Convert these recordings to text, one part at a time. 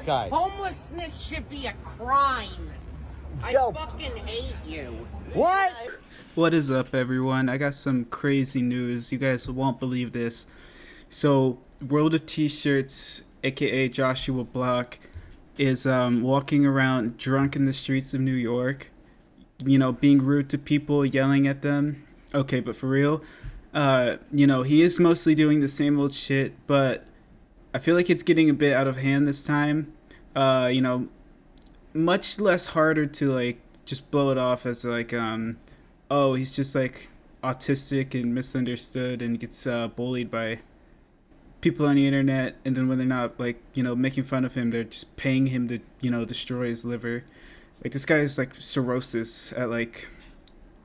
guy. Homelessness should be a crime. I fucking hate you. What? What is up, everyone? I got some crazy news. You guys won't believe this. So, World of T-Shirts, aka Joshua Block, is walking around drunk in the streets of New York. You know, being rude to people, yelling at them. Okay, but for real, he is mostly doing the same old shit, but I feel like it's getting a bit out of hand this time. Much less harder to like just blow it off as like oh, he's just like autistic and misunderstood and gets bullied by people on the internet, and then when they're not like making fun of him, they're just paying him to destroy his liver. Like, this guy is like cirrhosis at like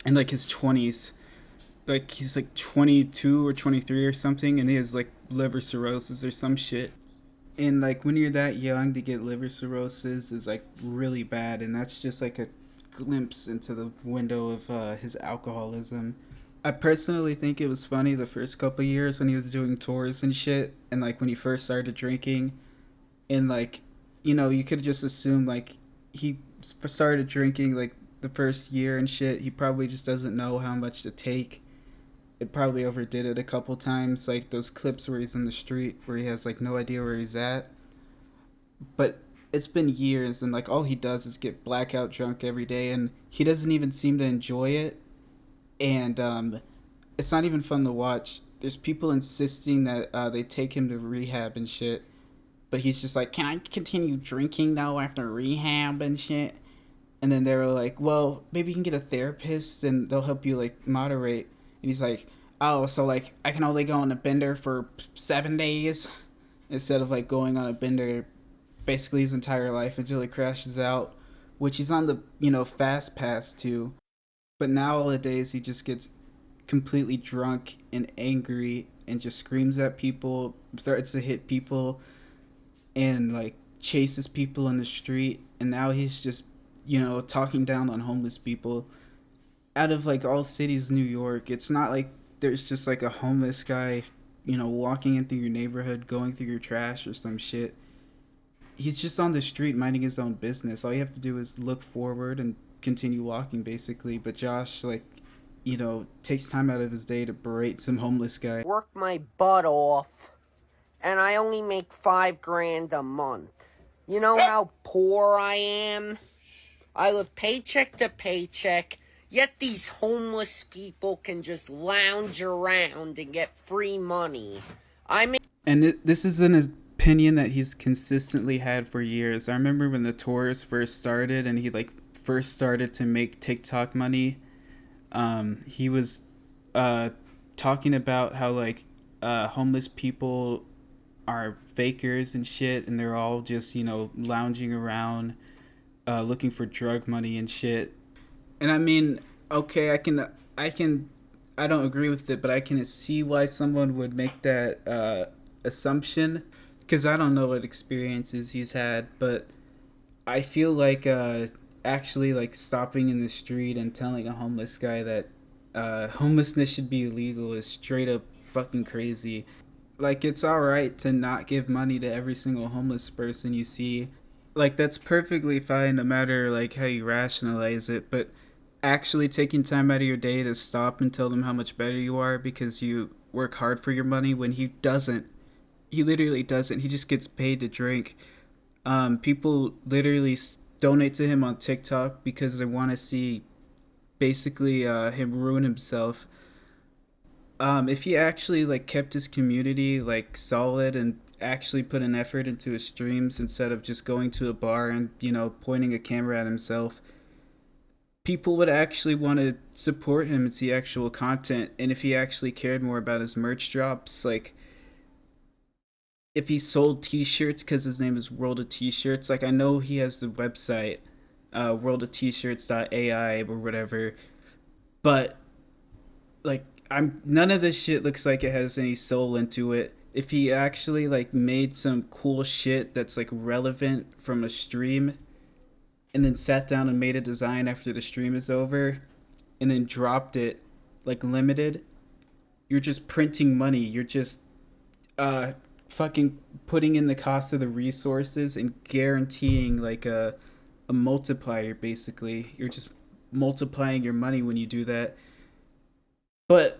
in like his 20s. Like, he's like 22 or 23 or something, and he has like liver cirrhosis or some shit. And like, when you're that young to get liver cirrhosis is like really bad, and that's just like a glimpse into the window of his alcoholism. I personally think it was funny the first couple years when he was doing tours and shit, and like when he first started drinking, and like, you could just assume like he started drinking like the first year and shit. He probably just doesn't know how much to take. It probably overdid it a couple times, like those clips where he's in the street where he has like no idea where he's at. But it's been years, and like all he does is get blackout drunk every day, and he doesn't even seem to enjoy it. And it's not even fun to watch. There's people insisting that they take him to rehab and shit, but he's just like, can I continue drinking though after rehab and shit? And then they were like, well, maybe you can get a therapist and they'll help you like moderate. And he's like, oh, so like I can only go on a bender for 7 days instead of like going on a bender basically his entire life until he crashes out, which he's on the fast pass to. But now all the days he just gets completely drunk and angry and just screams at people, starts to hit people, and like chases people in the street. And now he's just talking down on homeless people. Out of like all cities in New York, it's not like there's just like a homeless guy walking into your neighborhood, going through your trash or some shit. He's just on the street minding his own business. All you have to do is look forward and continue walking, basically. But Josh takes time out of his day to berate some homeless guy. Work my butt off, and I only make $5,000 a month. You know how poor I am? I live paycheck to paycheck, yet these homeless people can just lounge around and get free money. And this is an opinion that he's consistently had for years. I remember when the tours first started and he like first started to make TikTok money. He was talking about how like homeless people are fakers and shit, and they're all just lounging around looking for drug money and shit. And I mean, okay, I don't agree with it, but I can see why someone would make that assumption, because I don't know what experiences he's had. But I feel like actually like stopping in the street and telling a homeless guy that homelessness should be illegal is straight up fucking crazy. Like, it's alright to not give money to every single homeless person you see. Like, that's perfectly fine no matter like how you rationalize it, but actually taking time out of your day to stop and tell them how much better you are because you work hard for your money, when he doesn't. He literally doesn't. He just gets paid to drink. People literally donate to him on TikTok because they want to see basically him ruin himself. If he actually like kept his community like solid and actually put an effort into his streams instead of just going to a bar and pointing a camera at himself, people would actually want to support him and see actual content. And if he actually cared more about his merch drops, like if he sold t-shirts, because his name is World of T-Shirts, like I know he has the website worldofTshirts.ai or whatever, but like none of this shit looks like it has any soul into it. If he actually like made some cool shit that's like relevant from a stream, and then sat down and made a design after the stream is over, and then dropped it like limited, you're just printing money. You're just fucking putting in the cost of the resources and guaranteeing like a multiplier. Basically, you're just multiplying your money when you do that. But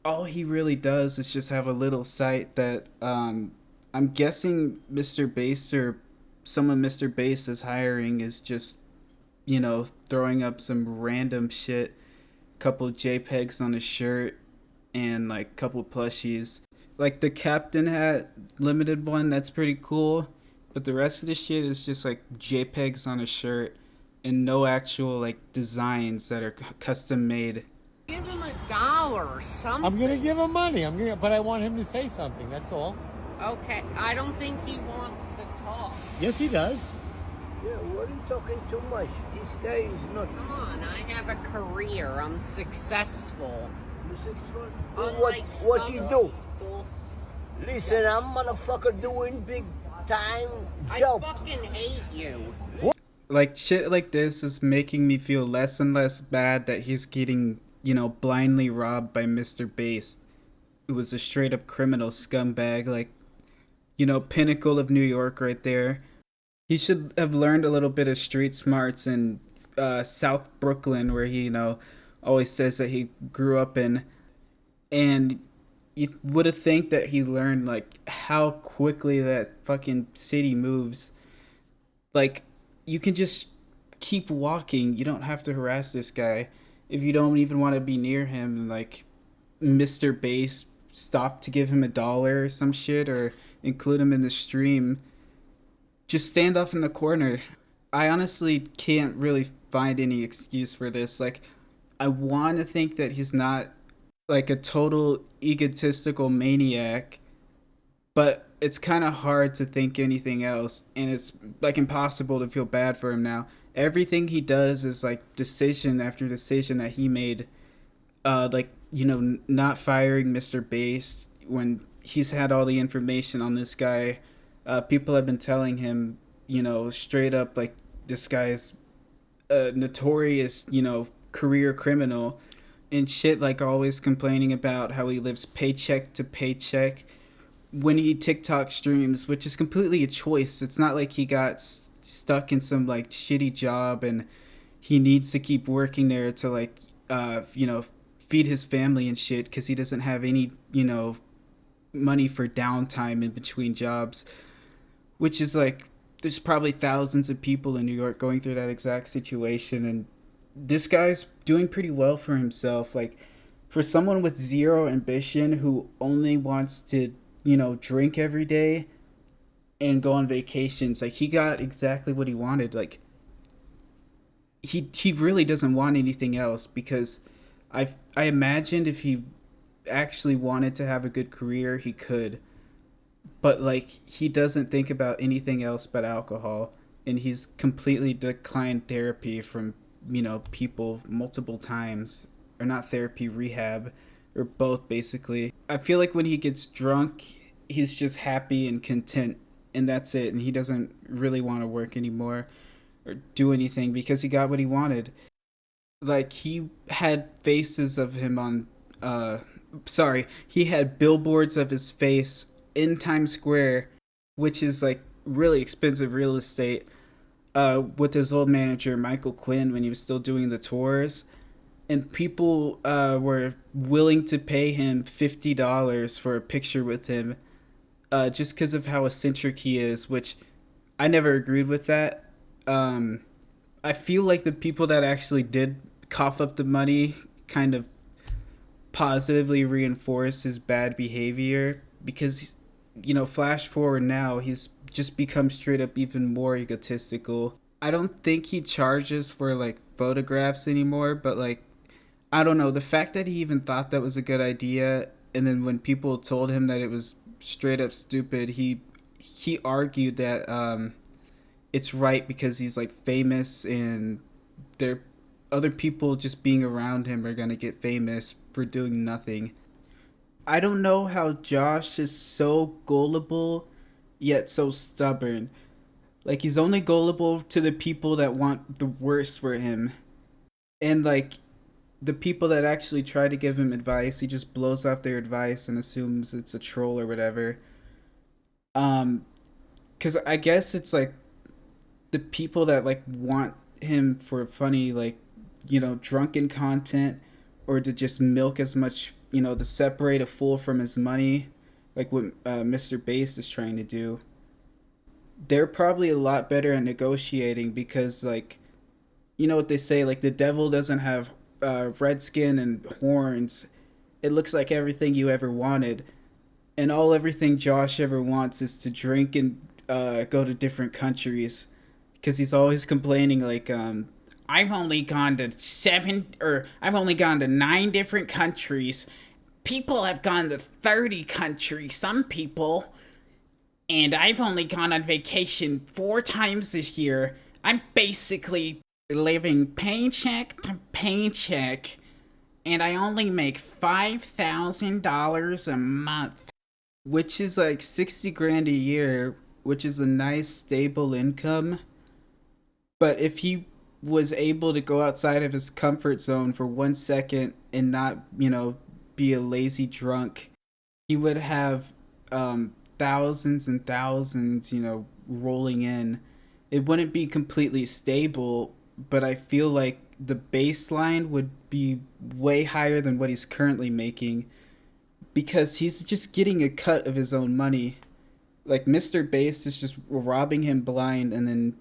all he really does is just have a little site that I'm guessing Mr. Bass or someone Mr. Bass is hiring is just, throwing up some random shit, couple JPEGs on his shirt, and like couple plushies. Like the captain hat limited one, that's pretty cool. But the rest of the shit is just like JPEGs on a shirt and no actual like designs that are custom made. Give him $1 or something. I'm gonna give him money. But I want him to say something. That's all. Okay, I don't think he wants to talk. Yes, he does. Yeah, what are you talking too much? This guy is not. Come on, I have a career. I'm successful. You 6 months? Unlike What you some do? people, Listen, I'm motherfucker doing big time I job. fucking hate you. Like shit like this is making me feel less and less bad that he's getting, blindly robbed by Mr. Bass, who was a straight up criminal scumbag, like, pinnacle of New York right there. He should have learned a little bit of street smarts in South Brooklyn, where he, always says that he grew up in. And you would have think that he learned, like, how quickly that fucking city moves. Like, you can just keep walking. You don't have to harass this guy. If you don't even want to be near him, and like Mr. Bass stop to give him $1 or some shit, or include him in the stream, just stand off in the corner. I honestly can't really find any excuse for this. Like, I want to think that he's not like a total egotistical maniac, but it's kind of hard to think anything else, and it's like impossible to feel bad for him now. Everything he does is like decision after decision that he made, not firing Mr. Bass when he's had all the information on this guy. People have been telling him, straight up, like, this guy's a notorious, career criminal and shit, like always complaining about how he lives paycheck to paycheck when he TikTok streams, which is completely a choice. It's not like he got stuck in some like shitty job and he needs to keep working there to like, feed his family and shit, because he doesn't have any, money for downtime in between jobs, which is like, there's probably thousands of people in New York going through that exact situation. And this guy's doing pretty well for himself. Like, for someone with zero ambition who only wants to, drink every day and go on vacations, like, he got exactly what he wanted. Like, he really doesn't want anything else, because I imagined if he actually wanted to have a good career, he could. But, like, he doesn't think about anything else but alcohol, and he's completely declined therapy from, people multiple times. Or not therapy, rehab, or both, basically. I feel like when he gets drunk, he's just happy and content, and that's it, and he doesn't really want to work anymore or do anything because he got what he wanted. Like, he had faces of him on, he had billboards of his face in Times Square, which is like really expensive real estate, with his old manager Michael Quinn when he was still doing the tours, and people were willing to pay him $50 for a picture with him, just because of how eccentric he is, which I never agreed with that. I feel like the people that actually did cough up the money kind of positively reinforce his bad behavior, because flash forward now, he's just become straight up even more egotistical. I don't think he charges for like photographs anymore, but like, I don't know, the fact that he even thought that was a good idea, and then when people told him that it was straight up stupid, he argued that it's right because he's like famous, and there other people just being around him are gonna get famous for doing nothing. I don't know how Josh is so gullible yet so stubborn. Like, he's only gullible to the people that want the worst for him. And like, the people that actually try to give him advice, he just blows off their advice and assumes it's a troll or whatever. Because I guess it's like the people that like want him for funny, like, drunken content, or to just milk as much, to separate a fool from his money, like what Mr. Bass is trying to do. They're probably a lot better at negotiating because, like, you know what they say, like, the devil doesn't have red skin and horns. It looks like everything you ever wanted. And everything Josh ever wants is to drink and go to different countries. Because he's always complaining, like, I've only gone to I've only gone to 9 different countries. People have gone to 30 countries, some people. And I've only gone on vacation 4 times this year. I'm basically living paycheck to paycheck. And I only make $5,000 a month. Which is like 60 grand a year, which is a nice stable income. But if he was able to go outside of his comfort zone for 1 second and not, be a lazy drunk, he would have thousands and thousands, rolling in. It wouldn't be completely stable, but I feel like the baseline would be way higher than what he's currently making because he's just getting a cut of his own money. Like, Mr. Bass is just robbing him blind and then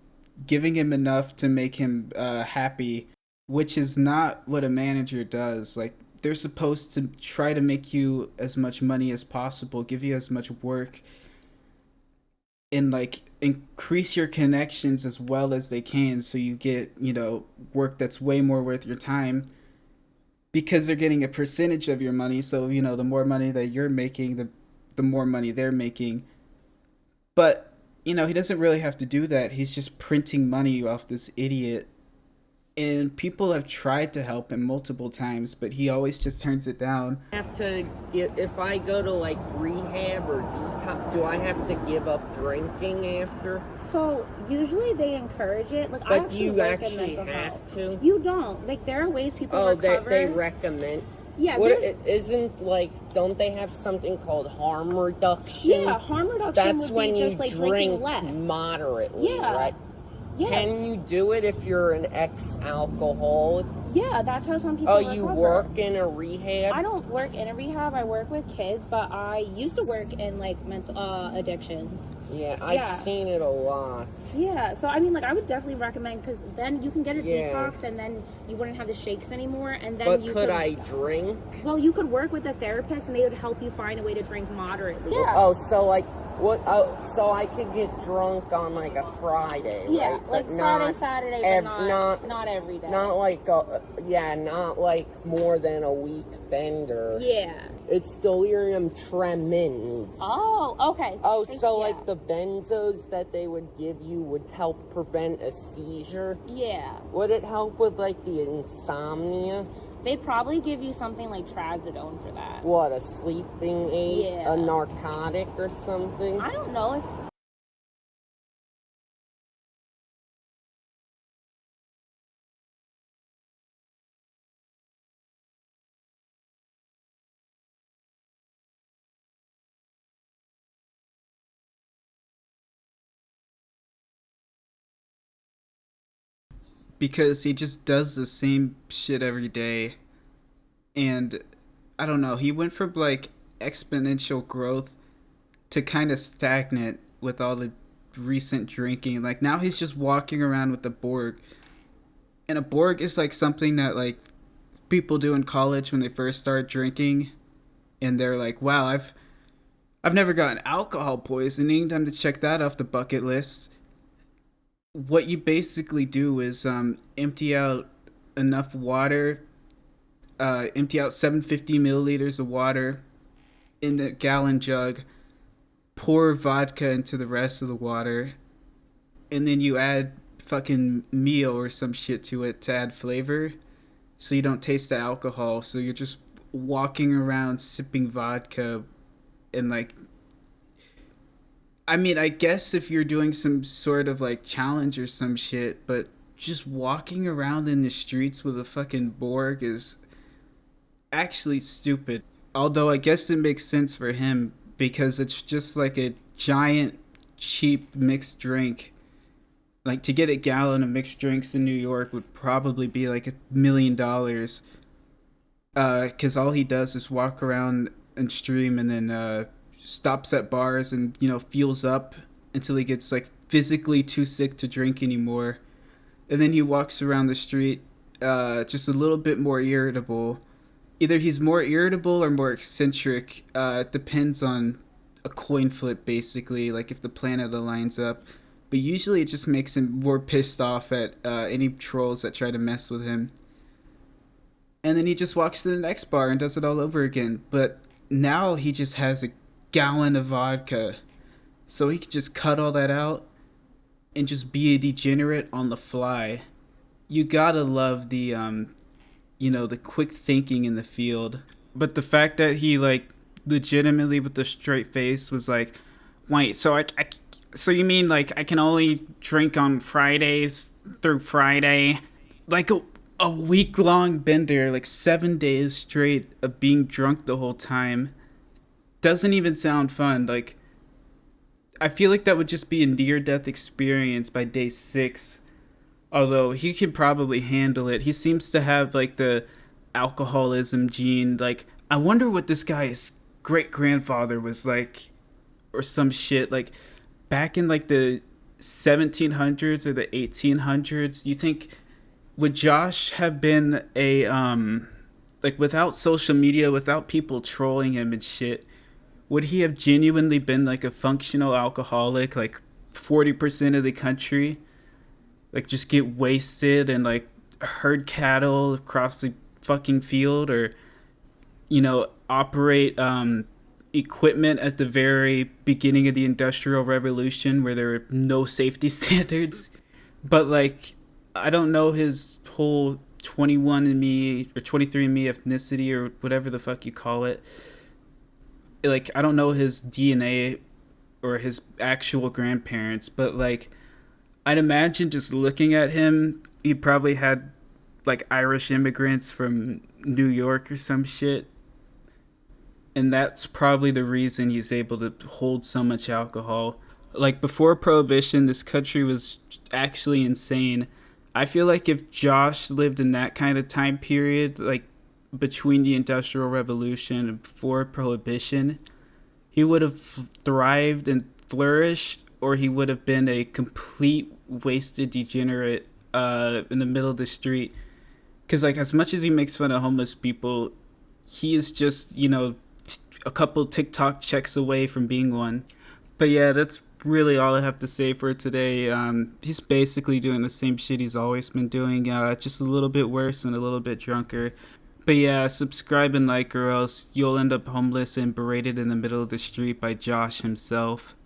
giving him enough to make him happy, which is not what a manager does. Like, they're supposed to try to make you as much money as possible, give you as much work, and like increase your connections as well as they can so you get, work that's way more worth your time because they're getting a percentage of your money. So, the more money that you're making, the more money they're making. But, he doesn't really have to do that. He's just printing money off this idiot. And people have tried to help him multiple times, but he always just turns it down. If I go to like rehab or detox, do I have to give up drinking after? So usually they encourage it. Like, but do you actually have to? You don't. Like, there are ways people recover. They recommend. Yeah, don't they have something called harm reduction? Yeah, harm reduction. That's would when be just you like drink drinking less. moderately, Yeah. right? Yeah. Can you do it if you're an ex-alcoholic? Yeah, that's how some people recover. You work in a rehab? I don't work in a rehab. I work with kids, but I used to work in like mental addictions. Yeah, I've seen it a lot. Yeah, so I mean, like, I would definitely recommend, because then you can get a detox, and then you wouldn't have the shakes anymore, and then But could I drink? Well, you could work with a therapist, and they would help you find a way to drink moderately. Yeah. Oh, so like what? Oh, so I could get drunk on like a Friday, yeah, right? like but Friday, Saturday, but not every day. Not like not like more than a week bender. Yeah. It's delirium tremens. Oh, okay. Oh, so like the benzos that they would give you would help prevent a seizure? Yeah. Would it help with like the insomnia? They'd probably give you something like trazodone for that. What, a sleeping aid? Yeah. A narcotic or something? I don't know if... Because he just does the same shit every day. And I don't know, he went from like exponential growth to kind of stagnant with all the recent drinking. Like, now he's just walking around with a Borg. And a Borg is like something that like people do in college when they first start drinking, and they're like, wow, I've never gotten alcohol poisoning, time to check that off the bucket list. What you basically do is empty out enough water, empty out 750 milliliters of water in the gallon jug, pour vodka into the rest of the water, and then you add fucking meal or some shit to it to add flavor so you don't taste the alcohol. So you're just walking around sipping vodka and like, I mean, I guess if you're doing some sort of like challenge or some shit, but just walking around in the streets with a fucking Borg is actually stupid. Although I guess it makes sense for him because it's just like a giant, cheap mixed drink. Like, to get a gallon of mixed drinks in New York would probably be like $1 million. Because all he does is walk around and stream, and then stops at bars and, fuels up until he gets like physically too sick to drink anymore. And then he walks around the street just a little bit more irritable. Either he's more irritable or more eccentric. It depends on a coin flip, basically, like if the planet aligns up. But usually it just makes him more pissed off at any trolls that try to mess with him. And then he just walks to the next bar and does it all over again. But now he just has a gallon of vodka. So he can just cut all that out and just be a degenerate on the fly. You gotta love the, the quick thinking in the field. But the fact that he, like, legitimately with a straight face was like, wait, so you mean, like, I can only drink on Fridays through Friday? Like a week-long bender, like 7 days straight of being drunk the whole time. Doesn't even sound fun. Like, I feel like that would just be a near-death experience by day 6. Although he could probably handle it. He seems to have, like, the alcoholism gene. Like, I wonder what this guy's great-grandfather was like, or some shit. Like, back in, like, the 1700s or the 1800s, you think, would Josh have been a, like, without social media, without people trolling him and shit, would he have genuinely been, like, a functional alcoholic, like, 40% of the country? Like, just get wasted and, like, herd cattle across the fucking field, or, operate, equipment at the very beginning of the Industrial Revolution where there were no safety standards. But, like, I don't know his whole 21andMe or 23andMe ethnicity or whatever the fuck you call it. Like, I don't know his DNA or his actual grandparents, but, like, I'd imagine just looking at him, he probably had, like, Irish immigrants from New York or some shit. And that's probably the reason he's able to hold so much alcohol. Like, before Prohibition, this country was actually insane. I feel like if Josh lived in that kind of time period, like, between the Industrial Revolution and before Prohibition, he would have thrived and flourished, or he would have been a complete wasted degenerate in the middle of the street. Because, like, as much as he makes fun of homeless people, he is just, a couple TikTok checks away from being one. But yeah, that's really all I have to say for today. He's basically doing the same shit he's always been doing, just a little bit worse and a little bit drunker. But yeah, subscribe and like, or else you'll end up homeless and berated in the middle of the street by Josh himself.